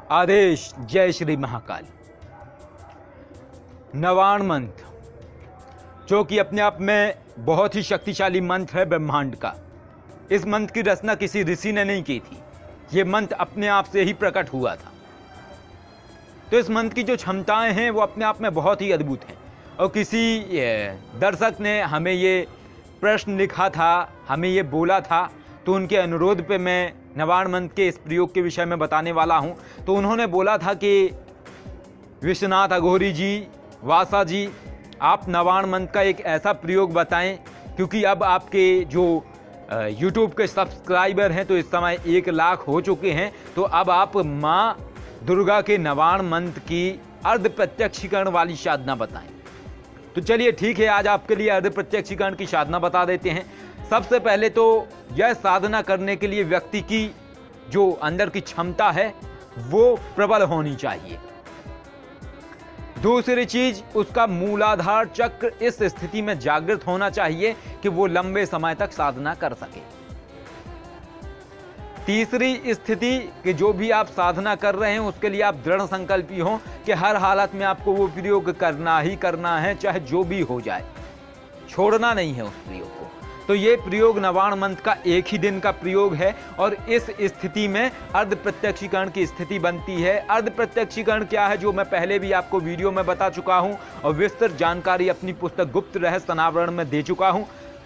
आदेश जय श्री महाकाल। नवाण मंत्र, जो कि अपने आप में बहुत ही शक्तिशाली मंत्र है ब्रह्मांड का। इस मंत्र की रचना किसी ऋषि ने नहीं की थी, ये मंत्र अपने आप से ही प्रकट हुआ था। तो इस मंत्र की जो क्षमताएं हैं वो अपने आप में बहुत ही अद्भुत हैं। और किसी दर्शक ने हमें ये प्रश्न लिखा था, हमें ये बोला था, तो उनके अनुरोध पे मैं नवाण मंत्र के इस प्रयोग के विषय में बताने वाला हूँ। तो उन्होंने बोला था कि विश्वनाथ अघोरी जी, वासा जी, आप नवाण मंत्र का एक ऐसा प्रयोग बताएं, क्योंकि अब आपके जो YouTube के सब्सक्राइबर हैं तो इस समय 1 लाख हो चुके हैं। तो अब आप माँ दुर्गा के नवाण मंत्र की अर्ध प्रत्यक्षीकरण वाली साधना बताएं। तो चलिए ठीक है, आज आपके लिए अर्ध प्रत्यक्षीकरण की साधना बता देते हैं। सबसे पहले तो यह साधना करने के लिए व्यक्ति की जो अंदर की क्षमता है वो प्रबल होनी चाहिए। दूसरी चीज, उसका मूलाधार चक्र इस स्थिति में जागृत होना चाहिए कि वो लंबे समय तक साधना कर सके। तीसरी स्थिति कि जो भी आप साधना कर रहे हैं उसके लिए आप दृढ़ संकल्पी हों कि हर हालत में आपको वो प्रयोग करना ही करना है, चाहे जो भी हो जाए, छोड़ना नहीं है उस प्रयोग को। तो ये प्रयोग नवाण मंत्र का एक ही दिन का प्रयोग है और इस स्थिति में अर्ध प्रत्यक्षीकरण की स्थिति बनती है। अर्ध प्रत्यक्षीकरण क्या है, जो मैं पहले भी आपको वीडियो में बता चुका हूं और विस्तृत जानकारी अपनी पुस्तक गुप्त रहस्य अनावरण में दे चुका हूं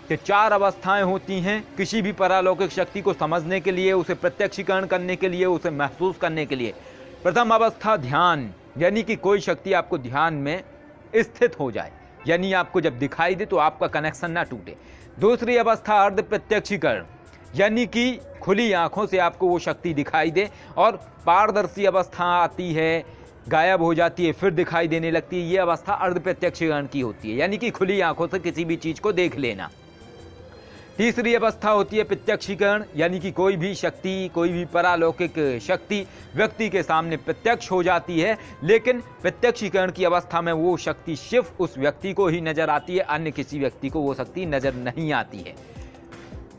कि 4 अवस्थाएं होती हैं किसी भी परालौकिक शक्ति को समझने के लिए, उसे प्रत्यक्षीकरण करने के लिए, उसे महसूस करने के लिए। प्रथम अवस्था ध्यान, यानी कि कोई शक्ति आपको ध्यान में स्थित हो जाए, यानी आपको जब दिखाई दे तो आपका कनेक्शन ना टूटे। दूसरी अवस्था अर्ध प्रत्यक्षीकरण, यानी कि खुली आंखों से आपको वो शक्ति दिखाई दे और पारदर्शी अवस्था आती है, गायब हो जाती है, फिर दिखाई देने लगती है। ये अवस्था अर्ध प्रत्यक्षीकरण की होती है, यानी कि खुली आंखों से किसी भी चीज को देख लेना। तीसरी अवस्था होती है प्रत्यक्षीकरण, यानी कि कोई भी शक्ति, कोई भी परालौकिक शक्ति व्यक्ति के सामने प्रत्यक्ष हो जाती है, लेकिन प्रत्यक्षीकरण की अवस्था में वो शक्ति सिर्फ उस व्यक्ति को ही नजर आती है, अन्य किसी व्यक्ति को वो शक्ति नजर नहीं आती है।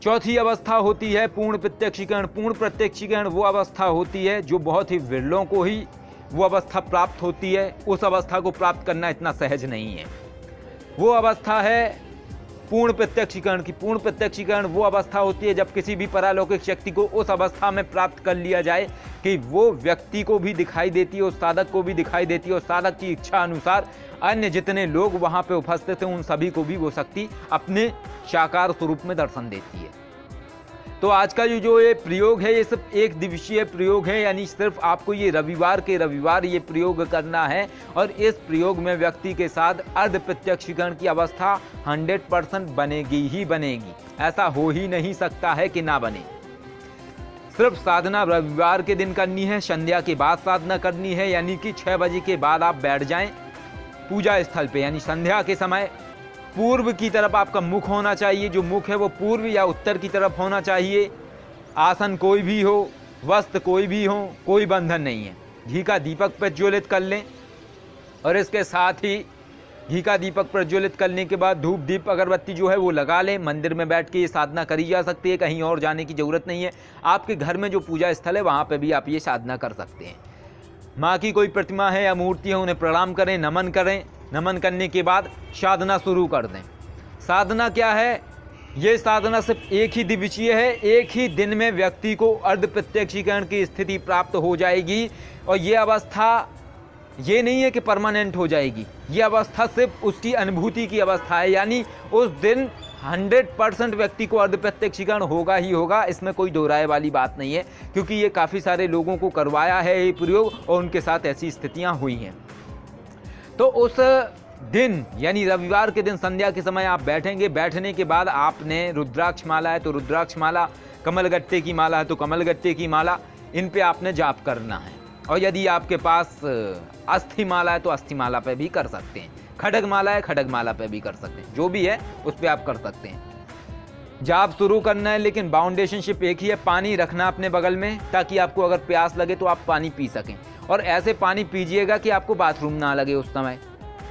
चौथी अवस्था होती है पूर्ण प्रत्यक्षीकरण। पूर्ण प्रत्यक्षीकरण वो अवस्था होती है जो बहुत ही विरलों को ही वो अवस्था प्राप्त होती है। उस अवस्था को प्राप्त करना इतना सहज नहीं है। वो अवस्था है पूर्ण प्रत्यक्षीकरण की। पूर्ण प्रत्यक्षीकरण वो अवस्था होती है जब किसी भी परालौकिक शक्ति को उस अवस्था में प्राप्त कर लिया जाए कि वो व्यक्ति को भी दिखाई देती है, उस साधक को भी दिखाई देती है और साधक की इच्छा अनुसार अन्य जितने लोग वहां पे उपस्थित हैं उन सभी को भी वो शक्ति अपने साकार स्वरूप में दर्शन देती है। तो आज का जो ये प्रयोग है ये सिर्फ 1 दिवसीय प्रयोग है, यानी सिर्फ आपको ये रविवार के रविवार ये प्रयोग करना है और इस प्रयोग में व्यक्ति के साथ अर्ध प्रत्यक्षीकरण की अवस्था 100% बनेगी ही बनेगी। ऐसा हो ही नहीं सकता है कि ना बने। सिर्फ साधना रविवार के दिन करनी है, संध्या के बाद साधना करनी है, यानी कि 6 बजे के बाद आप बैठ जाएं पूजा स्थल पे, यानी संध्या के समय पूर्व की तरफ आपका मुख होना चाहिए। जो मुख है वो पूर्व या उत्तर की तरफ होना चाहिए। आसन कोई भी हो, वस्त्र कोई भी हो, कोई बंधन नहीं है। घी का दीपक प्रज्वलित कर लें और इसके साथ ही घी का दीपक प्रज्वलित करने के बाद धूप दीप अगरबत्ती जो है वो लगा लें। मंदिर में बैठ के ये साधना करी जा सकती है, कहीं और जाने की जरूरत नहीं है। आपके घर में जो पूजा स्थल है वहाँ पर भी आप ये साधना कर सकते हैं। माँ की कोई प्रतिमा है या मूर्ति है उन्हें प्रणाम करें, नमन करें। नमन करने के बाद साधना शुरू कर दें। साधना क्या है, ये साधना सिर्फ 1 ही दिवसीय है। 1 ही दिन में व्यक्ति को अर्ध प्रत्यक्षीकरण की स्थिति प्राप्त हो जाएगी और ये अवस्था ये नहीं है कि परमानेंट हो जाएगी। ये अवस्था सिर्फ उसकी अनुभूति की अवस्था है, यानी उस दिन 100% व्यक्ति को अर्ध प्रत्यक्षीकरण होगा ही होगा। इसमें कोई दो राय वाली बात नहीं है, क्योंकि ये काफ़ी सारे लोगों को करवाया है ये प्रयोग और उनके साथ ऐसी स्थितियाँ हुई हैं। तो उस दिन यानी रविवार के दिन संध्या के समय आप बैठेंगे। बैठने के बाद आपने रुद्राक्ष माला है तो रुद्राक्ष माला, कमलगट्टे की माला है तो कमलगट्टे की माला, इन पे आपने जाप करना है। और यदि आपके पास अस्थि माला है तो अस्थि माला पे भी कर सकते हैं। खड्ग माला है, खड्ग माला पे भी कर सकते हैं। जो भी है उस पर आप कर सकते हैं। जाप शुरू करना है, लेकिन बाउंडेशन शिप एक ही है। पानी रखना अपने बगल में ताकि आपको अगर प्यास लगे तो आप पानी पी सकें। और ऐसे पानी पीजिएगा कि आपको बाथरूम ना लगे उस समय,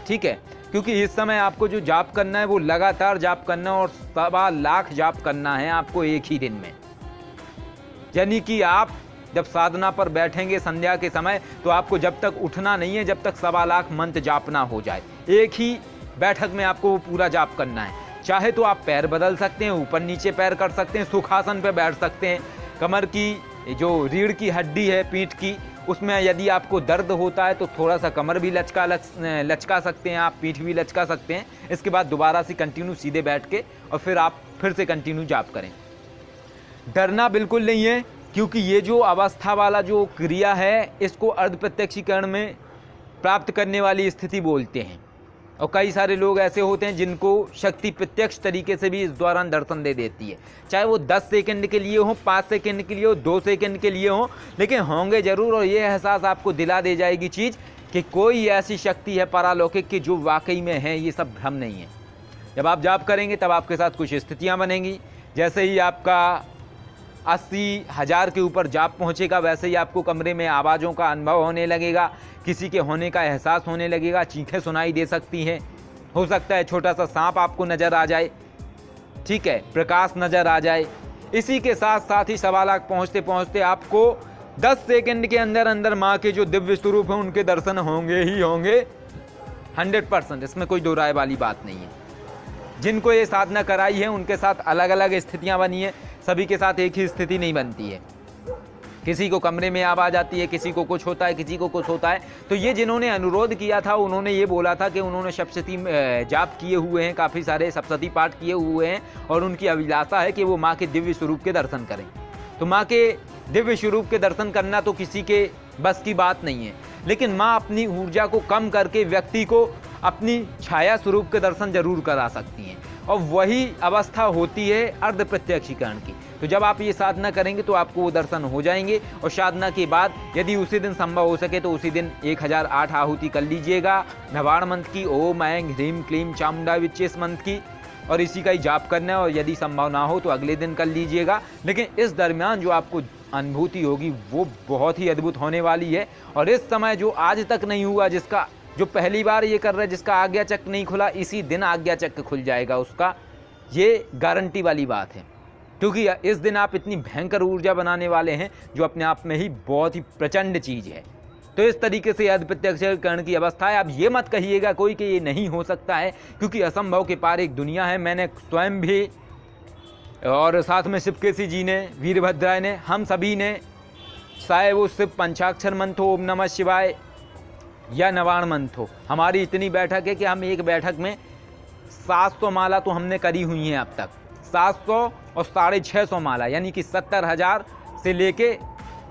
ठीक है? क्योंकि इस समय आपको जो जाप करना है वो लगातार जाप करना और 1.25 लाख जाप करना है आपको 1 ही दिन में। यानी कि आप जब साधना पर बैठेंगे संध्या के समय, तो आपको जब तक उठना नहीं है जब तक 1.25 लाख मंत्र जापना हो जाए। एक ही बैठक में आपको वो पूरा जाप करना है। चाहे तो आप पैर बदल सकते हैं, ऊपर नीचे पैर कर सकते हैं, सुखासन पे बैठ सकते हैं। कमर की जो रीढ़ की हड्डी है पीठ की, उसमें यदि आपको दर्द होता है तो थोड़ा सा कमर भी लचका सकते हैं आप, पीठ भी लचका सकते हैं। इसके बाद दोबारा से कंटिन्यू सीधे बैठ के और फिर आप फिर से कंटिन्यू जाप करें। डरना बिल्कुल नहीं है, क्योंकि ये जो अवस्था वाला जो क्रिया है इसको अर्ध प्रत्यक्षीकरण में प्राप्त करने वाली स्थिति बोलते हैं। और कई सारे लोग ऐसे होते हैं जिनको शक्ति प्रत्यक्ष तरीके से भी इस दौरान दर्शन दे देती है, चाहे वो 10 सेकंड के लिए हो, 5 सेकंड के लिए हो, 2 सेकंड के लिए हो, लेकिन होंगे ज़रूर। और ये एहसास आपको दिला दे जाएगी चीज़ कि कोई ऐसी शक्ति है पारालौकिक की जो वाकई में है, ये सब भ्रम नहीं है। जब आप जाप करेंगे तब आपके साथ कुछ स्थितियाँ बनेंगी। जैसे ही आपका 80,000 के ऊपर जाप पहुँचेगा, वैसे ही आपको कमरे में आवाज़ों का अनुभव होने लगेगा, किसी के होने का एहसास होने लगेगा, चीखें सुनाई दे सकती हैं, हो सकता है छोटा सा सांप आपको नज़र आ जाए, ठीक है, प्रकाश नज़र आ जाए। इसी के साथ साथ ही 1.25 लाख पहुँचते पहुँचते आपको 10 सेकंड के अंदर अंदर माँ के जो दिव्य स्वरूप हैं उनके दर्शन होंगे ही होंगे 100%। इसमें कोई दो राय वाली बात नहीं है। जिनको ये साधना कराई है उनके साथ अलग अलग स्थितियाँ बनी है, सभी के साथ एक ही स्थिति नहीं बनती है। किसी को कमरे में आवाज़ आती है, किसी को कुछ होता है, किसी को कुछ होता है। तो ये जिन्होंने अनुरोध किया था उन्होंने ये बोला था कि उन्होंने सप्तशती जाप किए हुए हैं, काफ़ी सारे सप्तशती पाठ किए हुए हैं और उनकी अभिलाषा है कि वो माँ के दिव्य स्वरूप के दर्शन करें। तो माँ के दिव्य स्वरूप के दर्शन करना तो किसी के बस की बात नहीं है, लेकिन माँ अपनी ऊर्जा को कम करके व्यक्ति को अपनी छाया स्वरूप के दर्शन जरूर करा सकती हैं, और वही अवस्था होती है अर्ध प्रत्यक्षीकरण की। तो जब आप ये साधना करेंगे तो आपको वो दर्शन हो जाएंगे। और साधना के बाद यदि उसी दिन संभव हो सके तो उसी दिन 1008 आहुति कर लीजिएगा नवाण मंत्र की, ओम ऐं ह्रीं क्लीं चामुंडा विच्चेस मंत्र की, और इसी का ही जाप करना है। और यदि संभव ना हो तो अगले दिन कर लीजिएगा। लेकिन इस दरमियान जो आपको अनुभूति होगी वो बहुत ही अद्भुत होने वाली है। और इस समय जो आज तक नहीं हुआ, जिसका जो पहली बार ये कर रहा है, जिसका आज्ञा चक्र नहीं खुला, इसी दिन आज्ञा चक्र खुल जाएगा उसका, ये गारंटी वाली बात है। क्योंकि इस दिन आप इतनी भयंकर ऊर्जा बनाने वाले हैं जो अपने आप में ही बहुत ही प्रचंड चीज़ है। तो इस तरीके से अर्ध प्रत्यक्षीकरण की अवस्था है। अब ये मत कहिएगा कोई कि ये नहीं हो सकता है, क्योंकि असंभव के पार एक दुनिया है। मैंने स्वयं भी और साथ में शिवकेशी जी ने, वीरभद्राय ने, हम सभी ने, चाहे वो शिव पंचाक्षर मंत्र हो, ओम नमः शिवाय, या नवाण मंत्र हो, हमारी इतनी बैठक है कि हम एक बैठक में 700 माला तो हमने करी हुई हैं अब तक। 700 और 650 माला, यानी कि 70,000 से लेके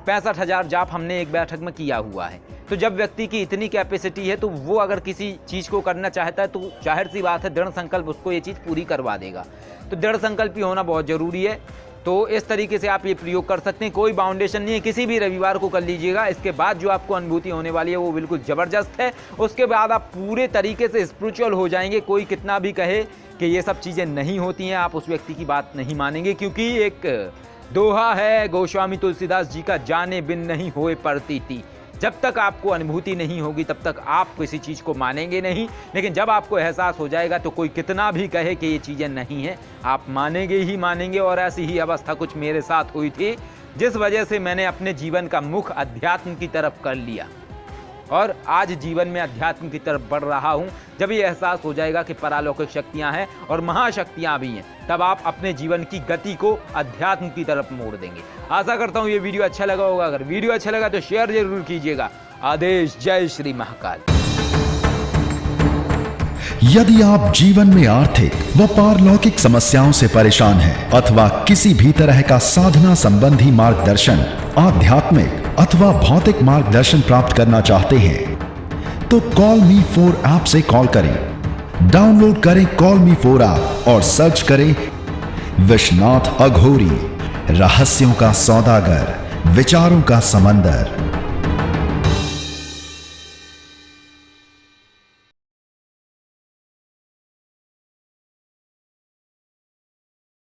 65,000 जाप हमने एक बैठक में किया हुआ है। तो जब व्यक्ति की इतनी कैपेसिटी है तो वो अगर किसी चीज़ को करना चाहता है तो जाहिर सी बात है दृढ़ संकल्प उसको ये चीज़ पूरी करवा देगा। तो दृढ़ संकल्पी होना बहुत ज़रूरी है। तो इस तरीके से आप ये प्रयोग कर सकते हैं, कोई बाउंडेशन नहीं है, किसी भी रविवार को कर लीजिएगा। इसके बाद जो आपको अनुभूति होने वाली है वो बिल्कुल ज़बरदस्त है। उसके बाद आप पूरे तरीके से स्पिरिचुअल हो जाएंगे। कोई कितना भी कहे कि ये सब चीज़ें नहीं होती हैं, आप उस व्यक्ति की बात नहीं मानेंगे, क्योंकि एक दोहा है गोस्वामी तुलसीदास जी का, जाने बिन नहीं होए प्रतीति। जब तक आपको अनुभूति नहीं होगी तब तक आप किसी चीज़ को मानेंगे नहीं, लेकिन जब आपको एहसास हो जाएगा तो कोई कितना भी कहे कि ये चीज़ें नहीं हैं, आप मानेंगे ही मानेंगे। और ऐसी ही अवस्था कुछ मेरे साथ हुई थी, जिस वजह से मैंने अपने जीवन का मुख अध्यात्म की तरफ कर लिया और आज जीवन में अध्यात्म की तरफ बढ़ रहा हूँ। जब ये एहसास हो जाएगा कि परालौकिक शक्तियाँ हैं और महाशक्तियाँ भी हैं, तब आप अपने जीवन की गति को अध्यात्म की तरफ मोड़ देंगे। आशा करता हूँ ये वीडियो अच्छा लगा होगा। अगर वीडियो अच्छा लगा तो शेयर जरूर कीजिएगा। आदेश। जय श्री महाकाल। यदि आप जीवन में आर्थिक व पारलौकिक समस्याओं से परेशान हैं अथवा किसी भी तरह का साधना संबंधी मार्गदर्शन, आध्यात्मिक अथवा भौतिक मार्गदर्शन प्राप्त करना चाहते हैं तो कॉल मी 4 ऐप से कॉल करें। डाउनलोड करें कॉल मी 4 ऐप और सर्च करें विश्वनाथ अघोरी, रहस्यों का सौदागर, विचारों का समंदर।